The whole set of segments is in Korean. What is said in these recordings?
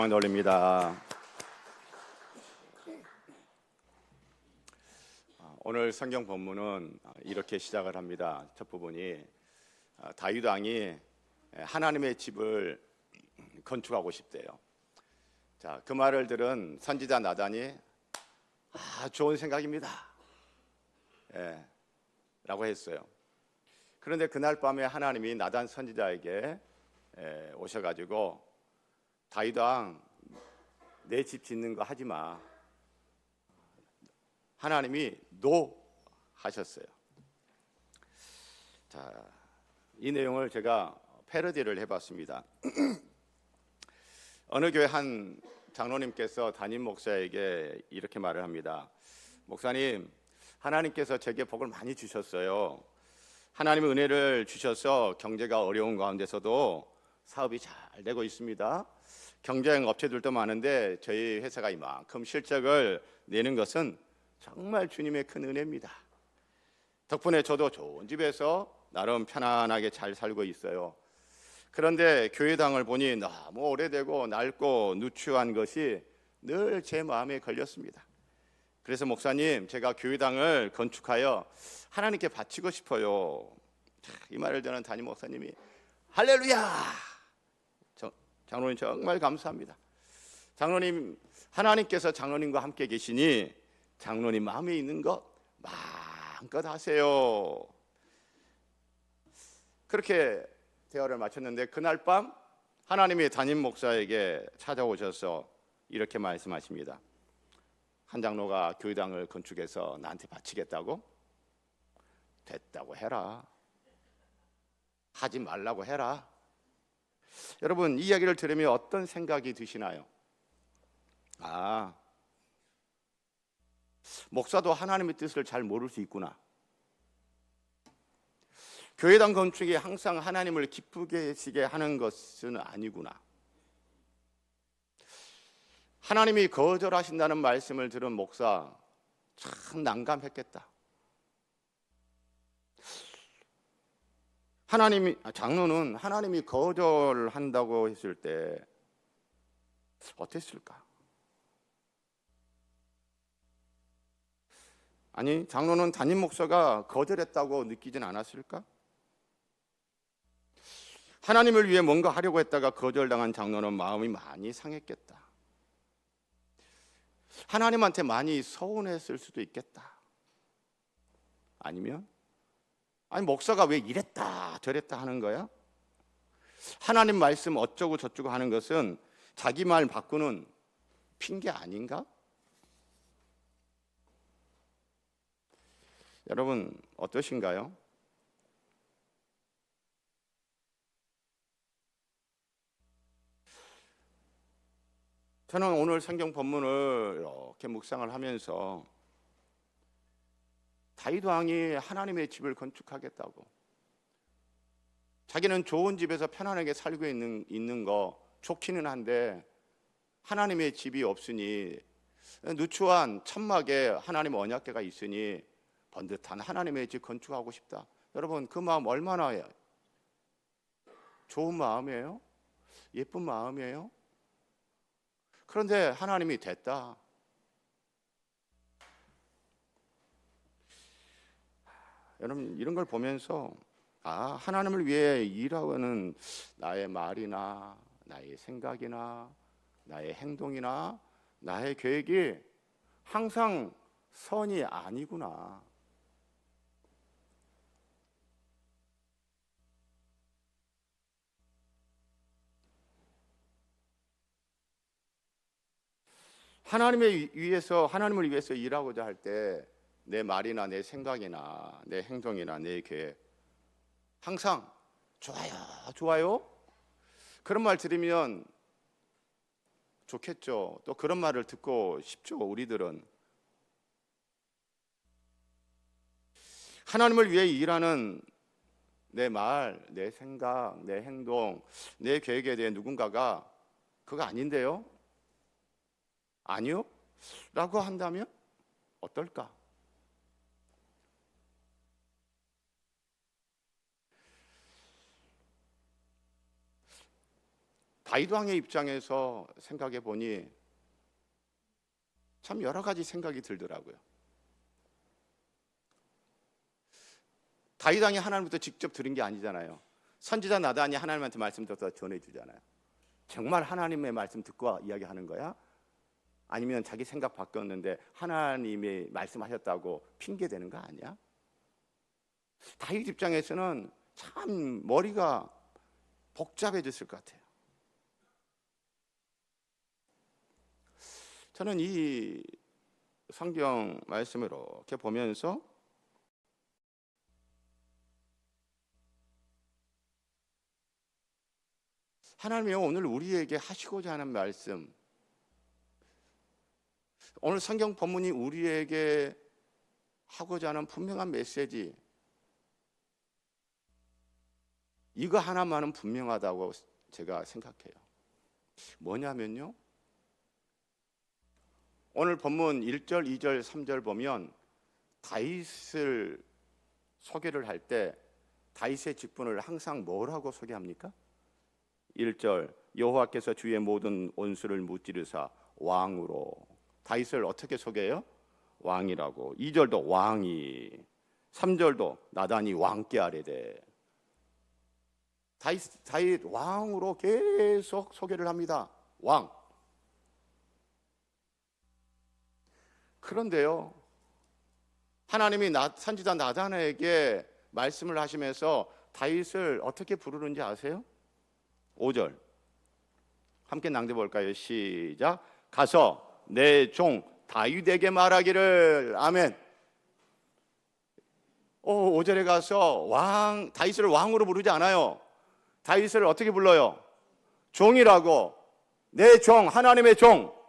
올립니다. 오늘 성경 본문은 이렇게 시작을 합니다. 첫 부분이 다윗 왕이 하나님의 집을 건축하고 싶대요. 자, 그 말을 들은 선지자 나단이 좋은 생각입니다. 라고 했어요. 그런데 그날 밤에 하나님이 나단 선지자에게 오셔가지고 다윗 왕, 내 집 짓는 거 하지 마. 하나님이 노 하셨어요. 자, 이 내용을 제가 패러디를 해봤습니다. 어느 교회 한 장로님께서 담임 목사에게 이렇게 말을 합니다. 목사님, 하나님께서 제게 복을 많이 주셨어요. 하나님의 은혜를 주셔서 경제가 어려운 가운데서도 사업이 잘 되고 있습니다. 경쟁 업체들도 많은데 저희 회사가 이만큼 실적을 내는 것은 정말 주님의 큰 은혜입니다. 덕분에 저도 좋은 집에서 나름 편안하게 잘 살고 있어요. 그런데 교회당을 보니 너무 오래되고 낡고 누추한 것이 늘 제 마음에 걸렸습니다. 그래서 목사님, 제가 교회당을 건축하여 하나님께 바치고 싶어요. 이 말을 듣는 담임 목사님이 할렐루야! 장로님 정말 감사합니다. 장로님, 하나님께서 장로님과 함께 계시니 장로님 마음에 있는 것 마음껏 하세요. 그렇게 대화를 마쳤는데 그날 밤 하나님이 담임 목사에게 찾아오셔서 이렇게 말씀하십니다. 한 장로가 교회당을 건축해서 나한테 바치겠다고? 됐다고 해라. 하지 말라고 해라. 여러분, 이 이야기를 들으면 어떤 생각이 드시나요? 목사도 하나님의 뜻을 잘 모를 수 있구나. 교회당 건축이 항상 하나님을 기쁘게 하시게 하는 것은 아니구나. 하나님이 거절하신다는 말씀을 들은 목사 참 난감했겠다. 장로는 하나님이 거절한다고 했을 때 어땠을까? 아니, 장로는 담임 목사가 거절했다고 느끼진 않았을까? 하나님을 위해 뭔가 하려고 했다가 거절당한 장로는 마음이 많이 상했겠다. 하나님한테 많이 서운했을 수도 있겠다. 아니면 목사가 왜 이랬다 저랬다 하는 거야? 하나님 말씀 어쩌고 저쩌고 하는 것은 자기 말 바꾸는 핑계 아닌가? 여러분 어떠신가요? 저는 오늘 성경 본문을 이렇게 묵상을 하면서 다윗 왕이 하나님의 집을 건축하겠다고, 자기는 좋은 집에서 편안하게 살고 있는 거 좋기는 한데 하나님의 집이 없으니, 누추한 천막에 하나님의 언약궤가 있으니 번듯한 하나님의 집 건축하고 싶다. 여러분, 그 마음 얼마나 좋은 마음이에요? 예쁜 마음이에요? 그런데 하나님이 됐다. 여러분, 이런 걸 보면서 하나님을 위해 일하는 나의 말이나 나의 생각이나 나의 행동이나 나의 계획이 항상 선이 아니구나. 하나님을 위해서 일하고자 할 때 내 말이나 내 생각이나 내 행동이나 내 계획 항상 좋아요. 그런 말 들으면 좋겠죠. 또 그런 말을 듣고 싶죠. 우리들은 하나님을 위해 일하는 내 말, 내 생각, 내 행동, 내 계획에 대해 누군가가 그거 아닌데요? 아니요? 라고 한다면 어떨까? 다윗 왕의 입장에서 생각해 보니 참 여러 가지 생각이 들더라고요. 다윗 왕이 하나님부터 직접 들은 게 아니잖아요. 선지자 나단이 하나님한테 말씀 듣고 전해주잖아요. 정말 하나님의 말씀 듣고 이야기하는 거야? 아니면 자기 생각 바뀌었는데 하나님이 말씀하셨다고 핑계대는 거 아니야? 다윗 입장에서는 참 머리가 복잡해졌을 것 같아요. 저는 이 성경 말씀을 이렇게 보면서 하나님이 오늘 우리에게 하시고자 하는 말씀, 오늘 성경 본문이 우리에게 하고자 하는 분명한 메시지, 이거 하나만은 분명하다고 제가 생각해요. 뭐냐면요, 오늘 본문 1절, 2절, 3절 보면 다윗을 소개를 할 때 다윗의 직분을 항상 뭐라고 소개합니까? 1절, 여호와께서 주의 모든 원수를 무찌르사 왕으로. 다윗을 어떻게 소개해요? 왕이라고. 2절도 왕이, 3절도 나단이 왕께 아뢰되. 다윗 왕으로 계속 소개를 합니다. 왕. 그런데요, 하나님이 선지자 나단에게 말씀을 하시면서 다윗을 어떻게 부르는지 아세요? 5절 함께 낭독해 볼까요? 시작. 가서 내 종 다윗에게 말하기를. 아멘. 5절에 가서 다윗을 왕으로 부르지 않아요. 다윗을 어떻게 불러요? 종이라고. 내 종, 하나님의 종.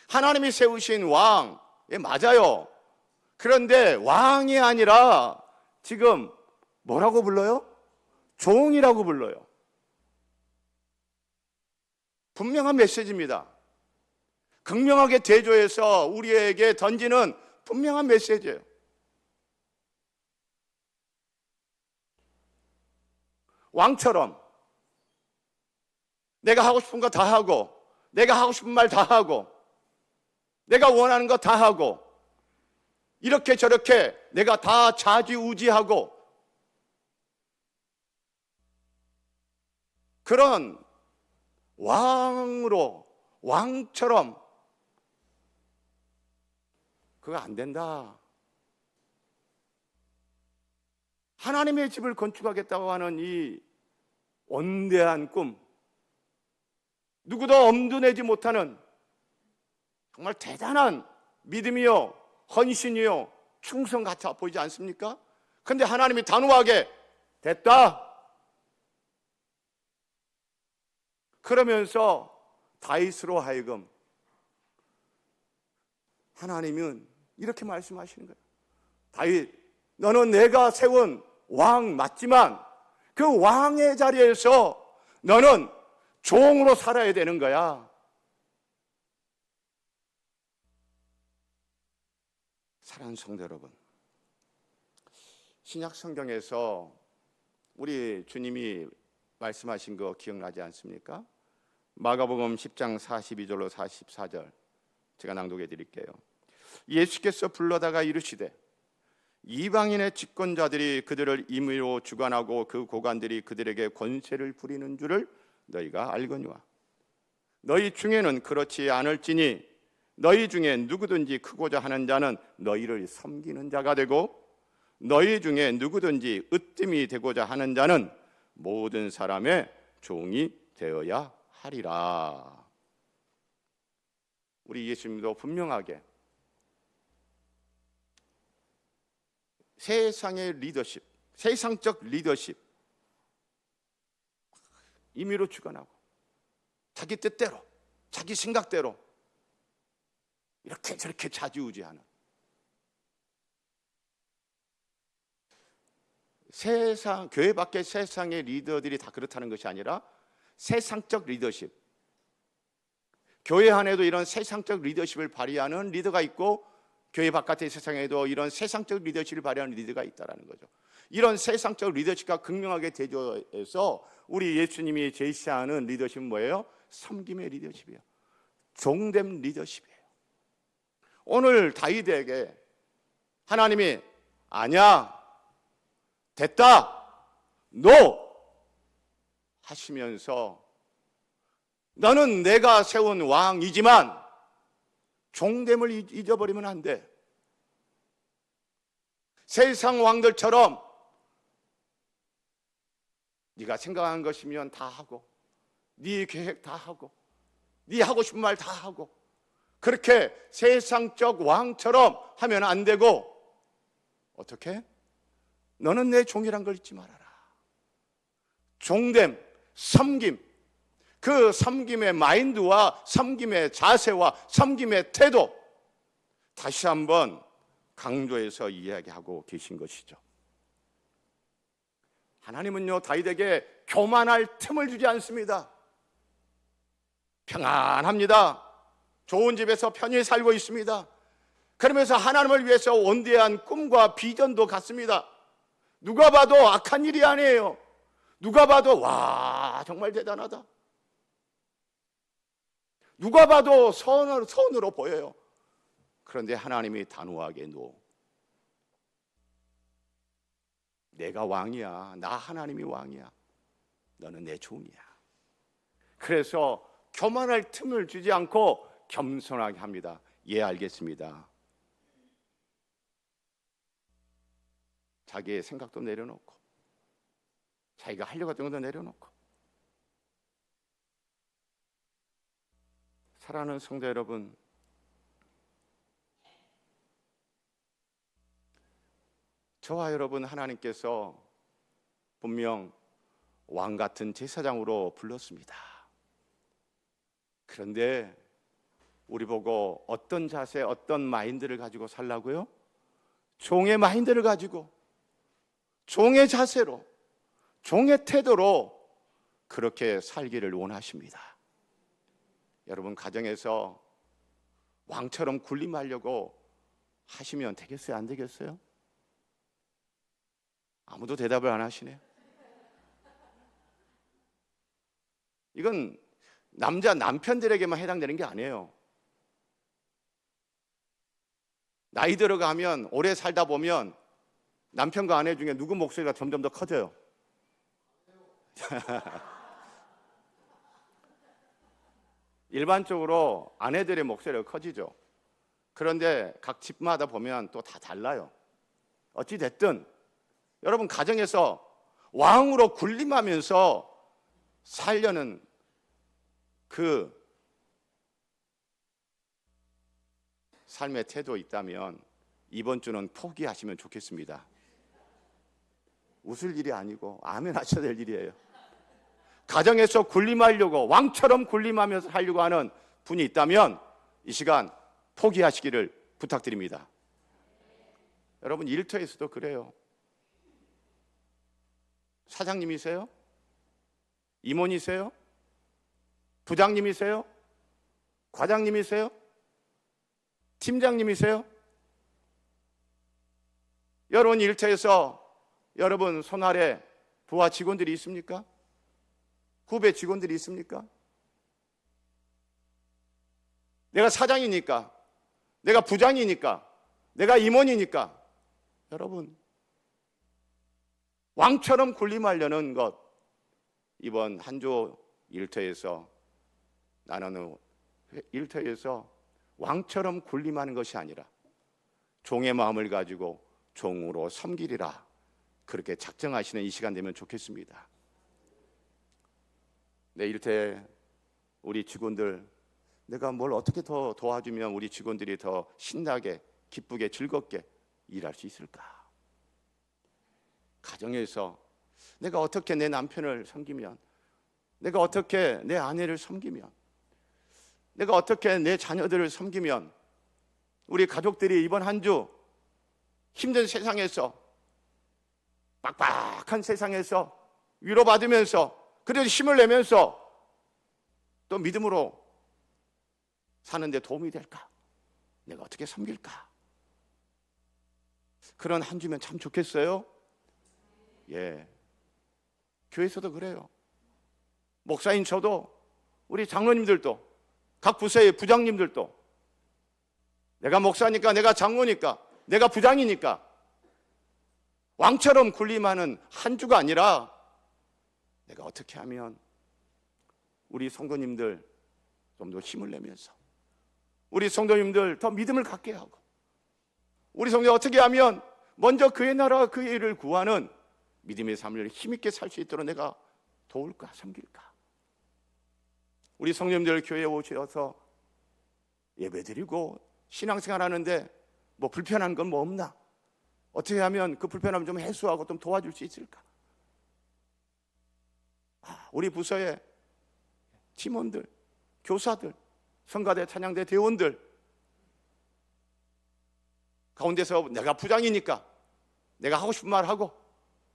하나님이 세우신 왕, 맞아요. 그런데 왕이 아니라 지금 뭐라고 불러요? 종이라고 불러요. 분명한 메시지입니다. 극명하게 대조해서 우리에게 던지는 분명한 메시지예요. 왕처럼 내가 하고 싶은 거 다 하고, 내가 하고 싶은 말 다 하고, 내가 원하는 거 다 하고, 이렇게 저렇게 내가 다 좌지우지하고, 그런 왕으로, 왕처럼, 그거 안 된다. 하나님의 집을 건축하겠다고 하는 이 원대한 꿈, 누구도 엄두내지 못하는 정말 대단한 믿음이요, 헌신이요, 충성 같아 보이지 않습니까? 그런데 하나님이 단호하게 됐다. 그러면서 다윗으로 하여금 하나님은 이렇게 말씀하시는 거예요. 다윗, 너는 내가 세운 왕 맞지만 그 왕의 자리에서 너는 종으로 살아야 되는 거야. 사랑하는 성도 여러분, 신약 성경에서 우리 주님이 말씀하신 거 기억나지 않습니까? 마가복음 10장 42절로 44절 제가 낭독해 드릴게요. 예수께서 불러다가 이르시되 이방인의 집권자들이 그들을 임의로 주관하고 그 고관들이 그들에게 권세를 부리는 줄을 너희가 알거니와 너희 중에는 그렇지 않을지니 너희 중에 누구든지 크고자 하는 자는 너희를 섬기는 자가 되고 너희 중에 누구든지 으뜸이 되고자 하는 자는 모든 사람의 종이 되어야 하리라. 우리 예수님도 분명하게 세상의 리더십, 세상적 리더십, 임의로 주관하고 자기 뜻대로, 자기 생각대로 이렇게 저렇게 좌지우지하는 세상, 교회 밖의 세상의 리더들이 다 그렇다는 것이 아니라 세상적 리더십, 교회 안에도 이런 세상적 리더십을 발휘하는 리더가 있고 교회 바깥의 세상에도 이런 세상적 리더십을 발휘하는 리더가 있다는 거죠. 이런 세상적 리더십과 극명하게 대조해서 우리 예수님이 제시하는 리더십은 뭐예요? 섬김의 리더십이에요. 종됨 리더십이에요. 오늘 다윗에게 하나님이 아니야, 됐다, 노 하시면서 너는 내가 세운 왕이지만 종됨을 잊어버리면 안 돼. 세상 왕들처럼 네가 생각한 것이면 다 하고, 네 계획 다 하고, 네 하고 싶은 말 다 하고, 그렇게 세상적 왕처럼 하면 안 되고, 어떻게? 너는 내 종이란 걸 잊지 말아라. 종됨, 섬김, 그 섬김의 마인드와 섬김의 자세와 섬김의 태도, 다시 한번 강조해서 이야기하고 계신 것이죠. 하나님은요, 다윗에게 교만할 틈을 주지 않습니다. 평안합니다. 좋은 집에서 편히 살고 있습니다. 그러면서 하나님을 위해서 원대한 꿈과 비전도 갖습니다. 누가 봐도 악한 일이 아니에요. 누가 봐도 와, 정말 대단하다. 누가 봐도 선으로 보여요. 그런데 하나님이 단호하게 내가 왕이야. 나 하나님이 왕이야. 너는 내 종이야. 그래서 교만할 틈을 주지 않고 겸손하게 합니다. 예, 알겠습니다. 자기의 생각도 내려놓고, 자기가 하려고 했던 것도 내려놓고. 사랑하는 성도 여러분, 저와 여러분, 하나님께서 분명 왕 같은 제사장으로 불렀습니다. 그런데 우리 보고 어떤 자세, 어떤 마인드를 가지고 살라고요? 종의 마인드를 가지고, 종의 자세로, 종의 태도로 그렇게 살기를 원하십니다. 여러분, 가정에서 왕처럼 군림하려고 하시면 되겠어요? 안 되겠어요? 아무도 대답을 안 하시네요. 이건 남편들에게만 해당되는 게 아니에요. 나이 들어가면, 오래 살다 보면 남편과 아내 중에 누구 목소리가 점점 더 커져요? 일반적으로 아내들의 목소리가 커지죠. 그런데 각 집마다 보면 또 다 달라요. 어찌 됐든 여러분, 가정에서 왕으로 군림하면서 살려는 그 삶의 태도 있다면 이번 주는 포기하시면 좋겠습니다. 웃을 일이 아니고 아멘 하셔야 될 일이에요. 가정에서 군림하려고, 왕처럼 군림하면서 하려고 하는 분이 있다면 이 시간 포기하시기를 부탁드립니다. 여러분, 일터에서도 그래요. 사장님이세요? 임원이세요? 부장님이세요? 과장님이세요? 팀장님이세요? 여러분, 일터에서 여러분 손 아래 부하 직원들이 있습니까? 후배 직원들이 있습니까? 내가 사장이니까, 내가 부장이니까, 내가 임원이니까, 여러분, 왕처럼 군림하려는 것, 이번 한 주 일터에서 나누는 일터에서 왕처럼 군림하는 것이 아니라 종의 마음을 가지고 종으로 섬기리라, 그렇게 작정하시는 이 시간 되면 좋겠습니다. 내 일터에 우리 직원들, 내가 뭘 어떻게 더 도와주면 우리 직원들이 더 신나게, 기쁘게, 즐겁게 일할 수 있을까? 가정에서 내가 어떻게 내 남편을 섬기면, 내가 어떻게 내 아내를 섬기면, 내가 어떻게 내 자녀들을 섬기면 우리 가족들이 이번 한 주 힘든 세상에서, 빡빡한 세상에서 위로받으면서, 그래도 힘을 내면서 또 믿음으로 사는데 도움이 될까? 내가 어떻게 섬길까? 그런 한 주면 참 좋겠어요. 예, 교회에서도 그래요. 목사인 저도, 우리 장로님들도, 각 부서의 부장님들도 내가 목사니까, 내가 장로니까, 내가 부장이니까 왕처럼 군림하는 한 주가 아니라 내가 어떻게 하면 우리 성도님들 좀 더 힘을 내면서, 우리 성도님들 더 믿음을 갖게 하고, 우리 성도 어떻게 하면 먼저 그의 나라 그의 일을 구하는 믿음의 삶을 힘있게 살 수 있도록 내가 도울까, 섬길까. 우리 성도님들 교회에 오셔서 예배드리고 신앙생활 하는데 뭐 불편한 건 뭐 없나? 어떻게 하면 그 불편함을 좀 해소하고 좀 도와줄 수 있을까? 우리 부서의 팀원들, 교사들, 성가대, 찬양대 대원들 가운데서 내가 부장이니까 내가 하고 싶은 말 하고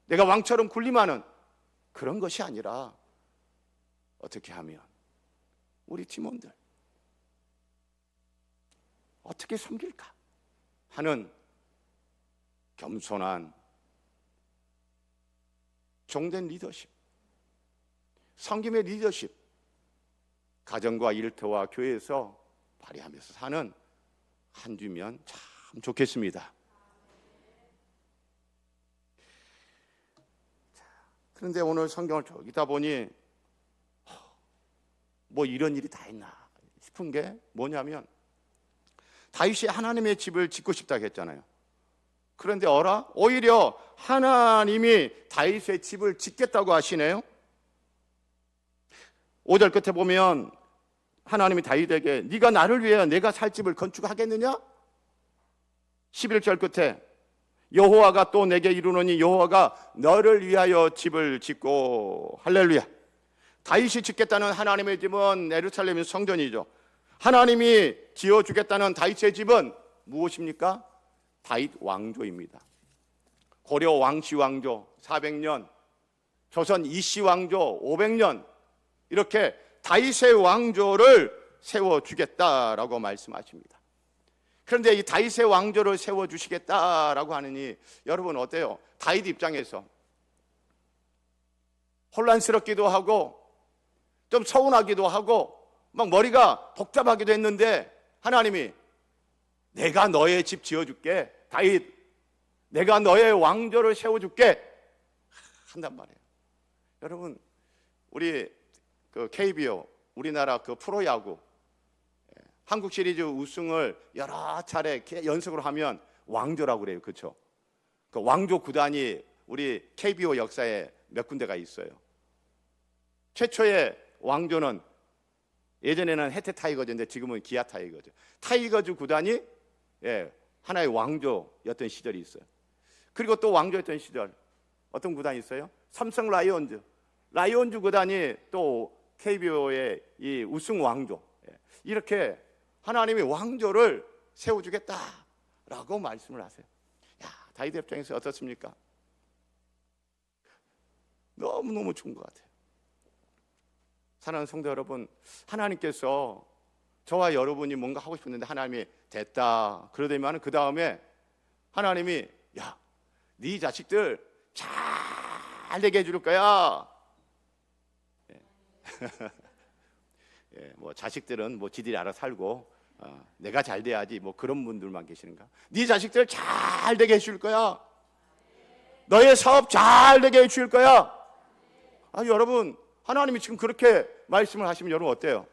내가 왕처럼 군림하는 그런 것이 아니라 어떻게 하면 우리 팀원들 어떻게 섬길까 하는 겸손한 종된 리더십, 섬김의 리더십, 가정과 일터와 교회에서 발휘하면서 사는 한 주면 참 좋겠습니다. 그런데 오늘 성경을 쭉 읽다 보니 뭐 이런 일이 다 있나 싶은 게 뭐냐면, 다윗이 하나님의 집을 짓고 싶다고 했잖아요. 그런데 오히려 하나님이 다윗의 집을 짓겠다고 하시네요. 5절 끝에 보면 하나님이 다윗에게 네가 나를 위하여 내가 살 집을 건축하겠느냐? 11절 끝에 여호와가 또 내게 이루노니 여호와가 너를 위하여 집을 짓고, 할렐루야. 다윗이 짓겠다는 하나님의 집은 예루살렘 성전이죠. 하나님이 지어주겠다는 다윗의 집은 무엇입니까? 다윗 왕조입니다. 고려 왕시 왕조 400년, 조선 이시 왕조 500년, 이렇게 다윗의 왕조를 세워주겠다라고 말씀하십니다. 그런데 이 다윗의 왕조를 세워주시겠다라고 하느니 여러분 어때요? 다윗 입장에서 혼란스럽기도 하고 좀 서운하기도 하고 막 머리가 복잡하기도 했는데, 하나님이 내가 너의 집 지어줄게, 다윗 내가 너의 왕조를 세워줄게 한단 말이에요. 여러분 우리 그 KBO, 우리나라 그 프로야구 한국 시리즈 우승을 여러 차례 연속으로 하면 왕조라고 그래요. 그렇죠? 그 왕조 구단이 우리 KBO 역사에 몇 군데가 있어요. 최초의 왕조는 예전에는 해태 타이거즈인데 지금은 기아 타이거즈. 타이거즈 구단이 하나의 왕조였던 시절이 있어요. 그리고 또 왕조였던 시절 어떤 구단이 있어요? 삼성 라이온즈. 라이온즈 구단이 또 KBO의 이 우승 왕조. 이렇게 하나님이 왕조를 세워주겠다라고 말씀을 하세요. 야, 다윗 입장에서 어떻습니까? 너무너무 좋은 것 같아요. 사랑하는 성도 여러분, 하나님께서 저와 여러분이 뭔가 하고 싶었는데 하나님이 됐다 그러더니만 그 다음에 하나님이 야, 네 자식들 잘 되게 해줄 거야. 뭐 자식들은 뭐 지들이 알아 살고 내가 잘 돼야지 뭐 그런 분들만 계시는가? 네 자식들 잘 되게 해줄 거야. 너의 사업 잘 되게 해줄 거야. 여러분 하나님이 지금 그렇게 말씀을 하시면 여러분 어때요?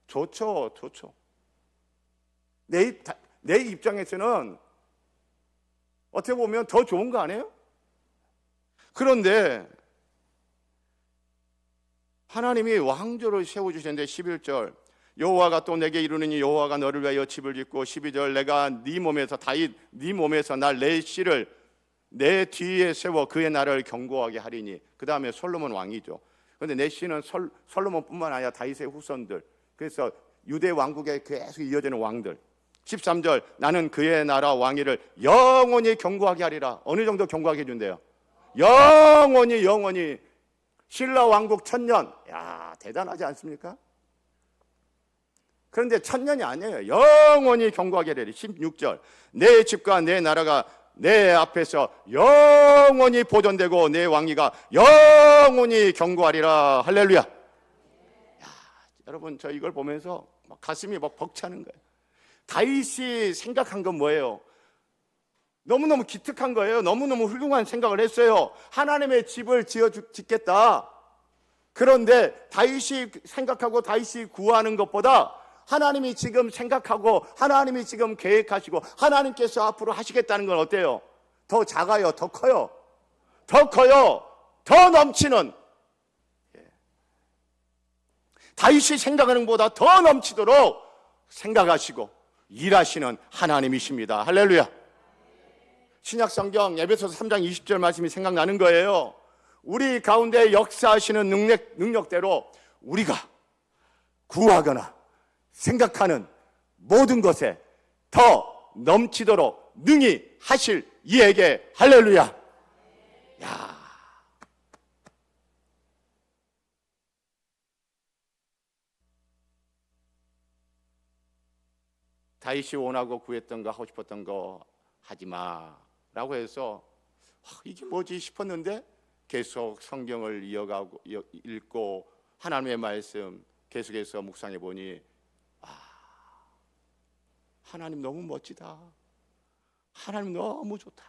좋죠, 좋죠. 내 입장에서는 어떻게 보면 더 좋은 거 아니에요? 그런데 하나님이 왕조를 세워주셨는데 11절 여호와가 또 내게 이루느니 여호와가 너를 위하여 집을 짓고, 12절 내가 네 몸에서 다윗 네 몸에서 날 내 씨를 내 뒤에 세워 그의 나라를 견고하게 하리니. 그 다음에 솔로몬 왕이죠. 그런데 내 씨는 솔로몬뿐만 아니라 다윗의 후손들, 그래서 유대 왕국에 계속 이어지는 왕들. 13절 나는 그의 나라 왕위를 영원히 견고하게 하리라. 어느 정도 견고하게 해준대요? 영원히. 신라 왕국 1000년. 야, 대단하지 않습니까? 그런데 1000년이 아니에요. 영원히 견고하게 하리라. 16절 내 집과 내 나라가 내 앞에서 영원히 보존되고 내 왕위가 영원히 견고하리라. 할렐루야. 야, 여러분, 저 이걸 보면서 막 가슴이 막 벅차는 거예요. 다윗이 생각한 건 뭐예요? 너무너무 기특한 거예요. 너무너무 훌륭한 생각을 했어요. 하나님의 집을 짓겠다. 그런데 다윗이 생각하고 다윗이 구하는 것보다 하나님이 지금 생각하고 하나님이 지금 계획하시고 하나님께서 앞으로 하시겠다는 건 어때요? 더 작아요? 더 커요? 더 커요? 더 넘치는, 다윗이 생각하는 것보다 더 넘치도록 생각하시고 일하시는 하나님이십니다. 할렐루야. 신약성경 에베소서 3장 20절 말씀이 생각나는 거예요. 우리 가운데 역사하시는 능력대로 우리가 구하거나 생각하는 모든 것에 더 넘치도록 능히 하실 이에게. 할렐루야. 야, 다윗이 원하고 구했던 거, 하고 싶었던 거 하지 마라고 해서 이게 뭐지 싶었는데 계속 성경을 이어가고 읽고 하나님의 말씀 계속해서 묵상해 보니 하나님 너무 멋지다. 하나님 너무 좋다.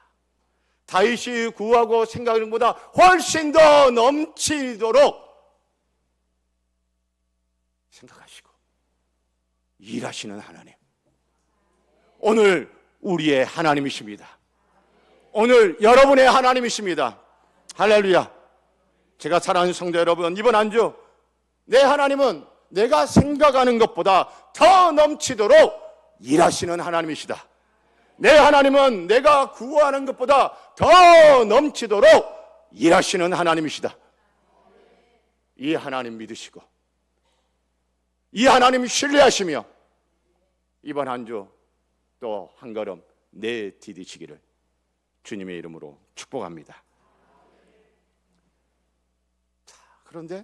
다윗이 구하고 생각하는 것보다 훨씬 더 넘치도록 생각하시고 일하시는 하나님, 오늘 우리의 하나님이십니다. 오늘 여러분의 하나님이십니다. 할렐루야. 제가 사랑하는 성도 여러분, 이번 한 주 내 하나님은 내가 생각하는 것보다 더 넘치도록 일하시는 하나님이시다. 내 하나님은 내가 구하는 것보다 더 넘치도록 일하시는 하나님이시다. 이 하나님 믿으시고 이 하나님 신뢰하시며 이번 한 주 또 한 걸음 내디디시기를 주님의 이름으로 축복합니다. 자, 그런데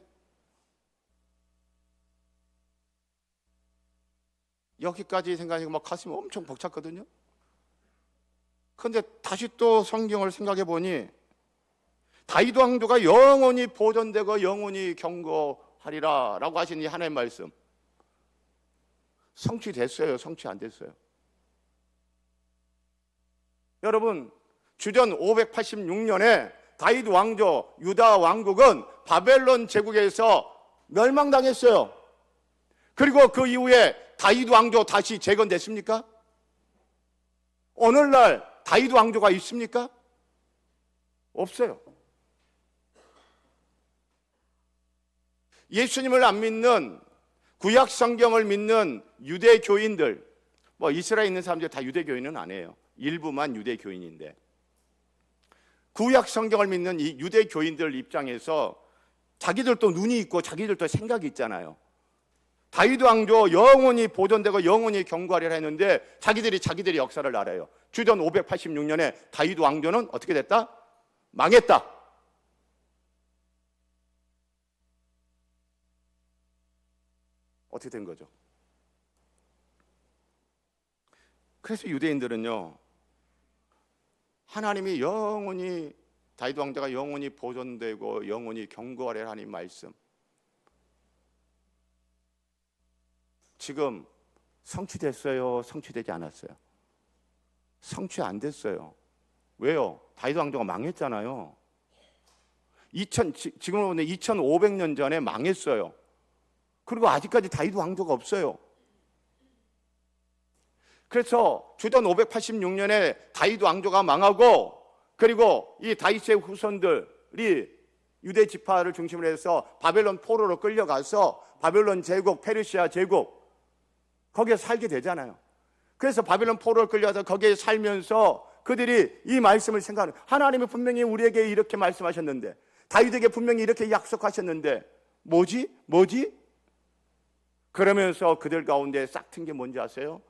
여기까지 생각하니까 막 가슴이 엄청 벅찼거든요. 그런데 다시 또 성경을 생각해 보니 다윗 왕조가 영원히 보존되고 영원히 견고하리라 라고 하신 이 하나님의 말씀 성취됐어요? 성취 안 됐어요? 여러분, 주전 586년에 다윗 왕조 유다 왕국은 바벨론 제국에서 멸망당했어요. 그리고 그 이후에 다윗 왕조 다시 재건됐습니까? 오늘날 다윗 왕조가 있습니까? 없어요. 예수님을 안 믿는, 구약 성경을 믿는 유대 교인들, 뭐 이스라엘에 있는 사람들 다 유대 교인은 아니에요. 일부만 유대 교인인데, 구약 성경을 믿는 이 유대 교인들 입장에서 자기들도 눈이 있고 자기들도 생각이 있잖아요. 다윗 왕조 영원히 보존되고 영원히 견고하리라 했는데 자기들이 역사를 알아요. 주전 586년에 다윗 왕조는 어떻게 됐다? 망했다. 어떻게 된 거죠? 그래서 유대인들은요, 하나님이 영원히, 다윗 왕조가 영원히 보존되고 영원히 견고하리라 하는 말씀, 지금 성취됐어요? 성취되지 않았어요? 성취 안 됐어요. 왜요? 다윗 왕조가 망했잖아요. 지금으로 보면 2500년 전에 망했어요. 그리고 아직까지 다윗 왕조가 없어요. 그래서 주전 586년에 다윗 왕조가 망하고, 그리고 이 다윗의 후손들이 유대 지파를 중심으로 해서 바벨론 포로로 끌려가서 바벨론 제국, 페르시아 제국, 거기에 살게 되잖아요. 그래서 바벨론 포로를 끌려가서 거기에 살면서 그들이 이 말씀을 생각하는, 하나님이 분명히 우리에게 이렇게 말씀하셨는데, 다윗에게 분명히 이렇게 약속하셨는데 뭐지? 그러면서 그들 가운데 싹튼 게 뭔지 아세요?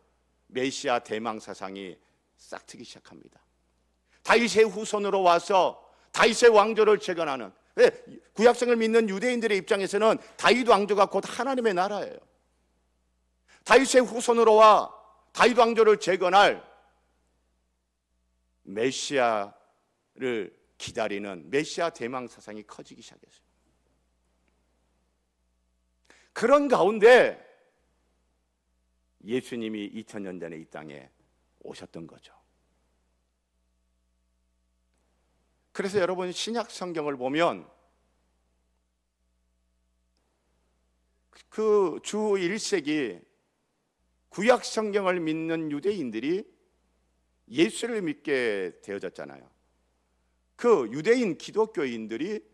메시아 대망 사상이 싹트기 시작합니다. 다윗의 후손으로 와서 다윗의 왕조를 재건하는, 구약성을 믿는 유대인들의 입장에서는 다윗 왕조가 곧 하나님의 나라예요. 다윗의 후손으로 와 다윗 왕조를 재건할 메시아를 기다리는 메시아 대망 사상이 커지기 시작했어요. 그런 가운데 예수님이 2000년 전에 이 땅에 오셨던 거죠. 그래서 여러분, 신약 성경을 보면 그 주 1세기 구약 성경을 믿는 유대인들이 예수를 믿게 되어졌잖아요. 그 유대인 기독교인들이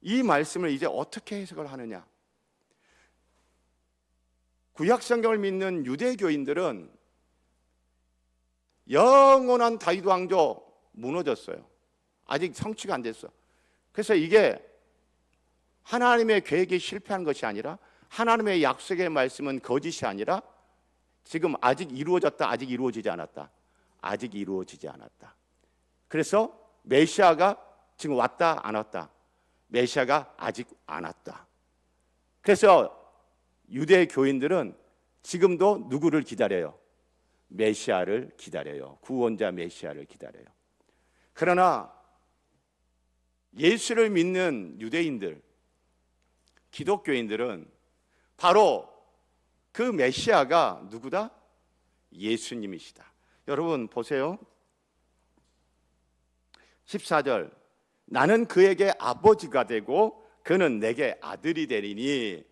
이 말씀을 이제 어떻게 해석을 하느냐? 구약 성경을 믿는 유대교인들은 영원한 다윗 왕조 무너졌어요. 아직 성취가 안 됐어. 그래서 이게 하나님의 계획이 실패한 것이 아니라, 하나님의 약속의 말씀은 거짓이 아니라 지금 아직 이루어졌다, 아직 이루어지지 않았다, 아직 이루어지지 않았다. 그래서 메시아가 지금 왔다 안 왔다, 메시아가 아직 안 왔다. 그래서 유대 교인들은 지금도 누구를 기다려요? 메시아를 기다려요. 구원자 메시아를 기다려요. 그러나 예수를 믿는 유대인들, 기독교인들은 바로 그 메시아가 누구다? 예수님이시다. 여러분 보세요. 14절, 나는 그에게 아버지가 되고 그는 내게 아들이 되리니.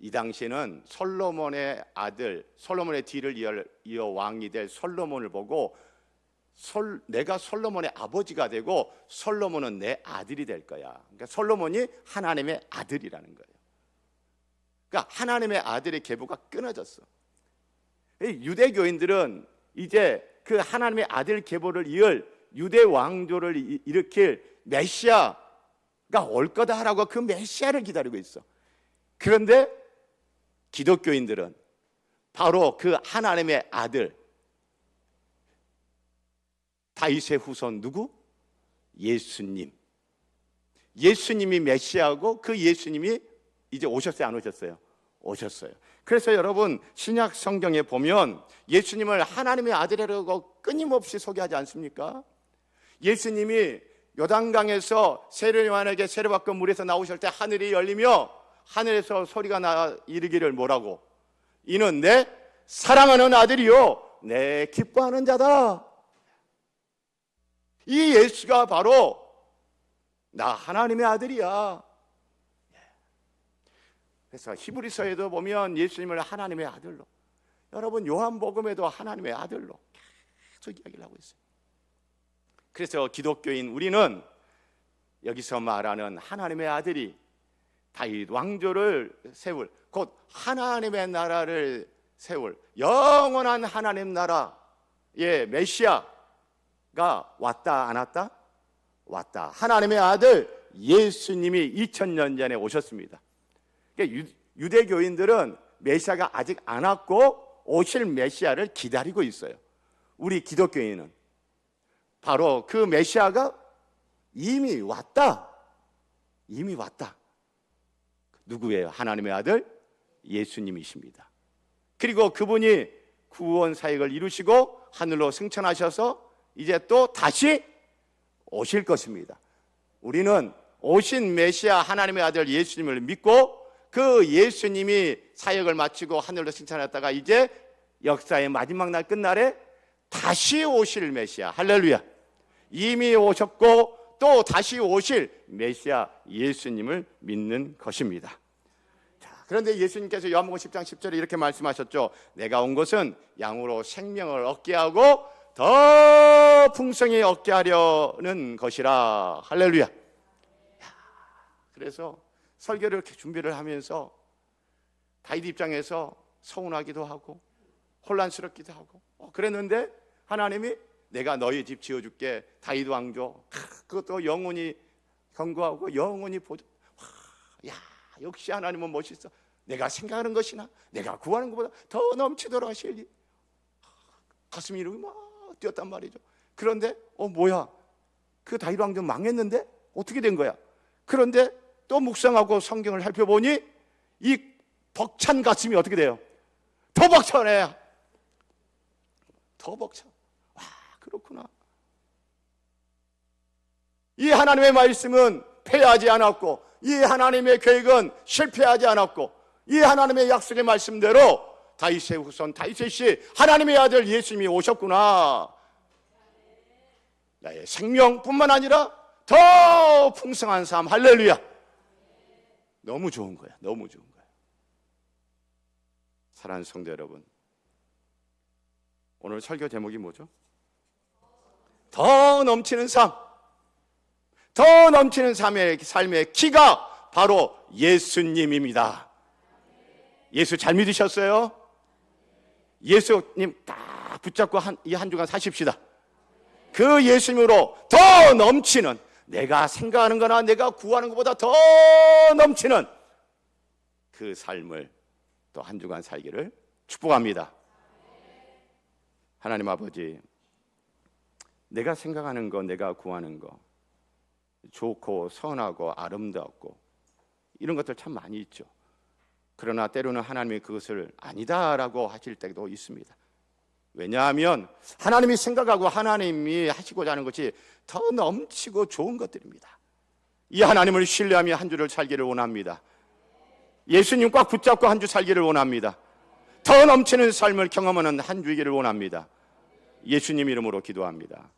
이 당시에는 솔로몬의 아들, 솔로몬의 뒤를 이어 왕이 될 솔로몬을 보고 내가 솔로몬의 아버지가 되고 솔로몬은 내 아들이 될 거야. 그러니까 솔로몬이 하나님의 아들이라는 거예요. 그러니까 하나님의 아들의 계보가 끊어졌어. 유대교인들은 이제 그 하나님의 아들 계보를 이을 유대 왕조를 일으킬 메시아가 올 거다라고 그 메시아를 기다리고 있어. 그런데 기독교인들은 바로 그 하나님의 아들, 다윗의 후손 누구? 예수님. 예수님이 메시아고 그 예수님이 이제 오셨어요, 안 오셨어요? 오셨어요. 그래서 여러분, 신약 성경에 보면 예수님을 하나님의 아들이라고 끊임없이 소개하지 않습니까? 예수님이 요단강에서 세례 요한에게 세례받고 물에서 나오실 때 하늘이 열리며 하늘에서 소리가 나 이르기를 뭐라고? 이는 내 사랑하는 아들이요 내 기뻐하는 자다. 이 예수가 바로 나 하나님의 아들이야. 그래서 히브리서에도 보면 예수님을 하나님의 아들로, 여러분 요한복음에도 하나님의 아들로 계속 이야기를 하고 있어요. 그래서 기독교인 우리는 여기서 말하는 하나님의 아들이 다윗 왕조를 세울, 곧 하나님의 나라를 세울 영원한 하나님 나라의 메시아가 왔다 안 왔다? 왔다. 하나님의 아들 예수님이 2000년 전에 오셨습니다. 그러니까 유대교인들은 메시아가 아직 안 왔고 오실 메시아를 기다리고 있어요. 우리 기독교인은 바로 그 메시아가 이미 왔다. 이미 왔다. 누구예요? 하나님의 아들 예수님이십니다. 그리고 그분이 구원 사역을 이루시고 하늘로 승천하셔서 이제 또 다시 오실 것입니다. 우리는 오신 메시아 하나님의 아들 예수님을 믿고 그 예수님이 사역을 마치고 하늘로 승천했다가 이제 역사의 마지막 날 끝날에 다시 오실 메시아, 할렐루야, 이미 오셨고 또 다시 오실 메시아 예수님을 믿는 것입니다. 자, 그런데 예수님께서 요한복음 10장 10절에 이렇게 말씀하셨죠. 내가 온 것은 양으로 생명을 얻게 하고 더 풍성히 얻게 하려는 것이라. 할렐루야. 그래서 설교를 이렇게 준비를 하면서 다윗 입장에서 서운하기도 하고 혼란스럽기도 하고 그랬는데 하나님이 내가 너희 집 지어줄게, 다윗 왕조, 그것도 영원히 견고하고 영원히 보존. 야, 역시 하나님은 멋있어. 내가 생각하는 것이나 내가 구하는 것보다 더 넘치도록 하시리. 가슴이 이렇게 막 뛰었단 말이죠. 그런데 뭐야, 그 다윗 왕조 망했는데 어떻게 된 거야? 그런데 또 묵상하고 성경을 살펴보니 이 벅찬 가슴이 어떻게 돼요? 더 벅차네. 더 벅차. 와, 그렇구나. 이 하나님의 말씀은 패하지 않았고, 이 하나님의 계획은 실패하지 않았고, 이 하나님의 약속의 말씀대로 다윗의 후손 다윗의 씨 하나님의 아들 예수님이 오셨구나. 나의 생명뿐만 아니라 더 풍성한 삶. 할렐루야. 너무 좋은 거야. 너무 좋은 거야. 사랑하는 성도 여러분, 오늘 설교 제목이 뭐죠? 더 넘치는 삶. 더 넘치는 삶의 키가 바로 예수님입니다. 예수 잘 믿으셨어요? 예수님 딱 붙잡고 이 한 주간 사십시다. 그 예수님으로 더 넘치는, 내가 생각하는 거나 내가 구하는 것보다 더 넘치는 그 삶을 또 한 주간 살기를 축복합니다. 하나님 아버지, 내가 생각하는 거, 내가 구하는 거, 좋고 선하고 아름답고 이런 것들 참 많이 있죠. 그러나 때로는 하나님이 그것을 아니다라고 하실 때도 있습니다. 왜냐하면 하나님이 생각하고 하나님이 하시고자 하는 것이 더 넘치고 좋은 것들입니다. 이 하나님을 신뢰하며 한 주를 살기를 원합니다. 예수님 꽉 붙잡고 한 주 살기를 원합니다. 더 넘치는 삶을 경험하는 한 주이기를 원합니다. 예수님 이름으로 기도합니다.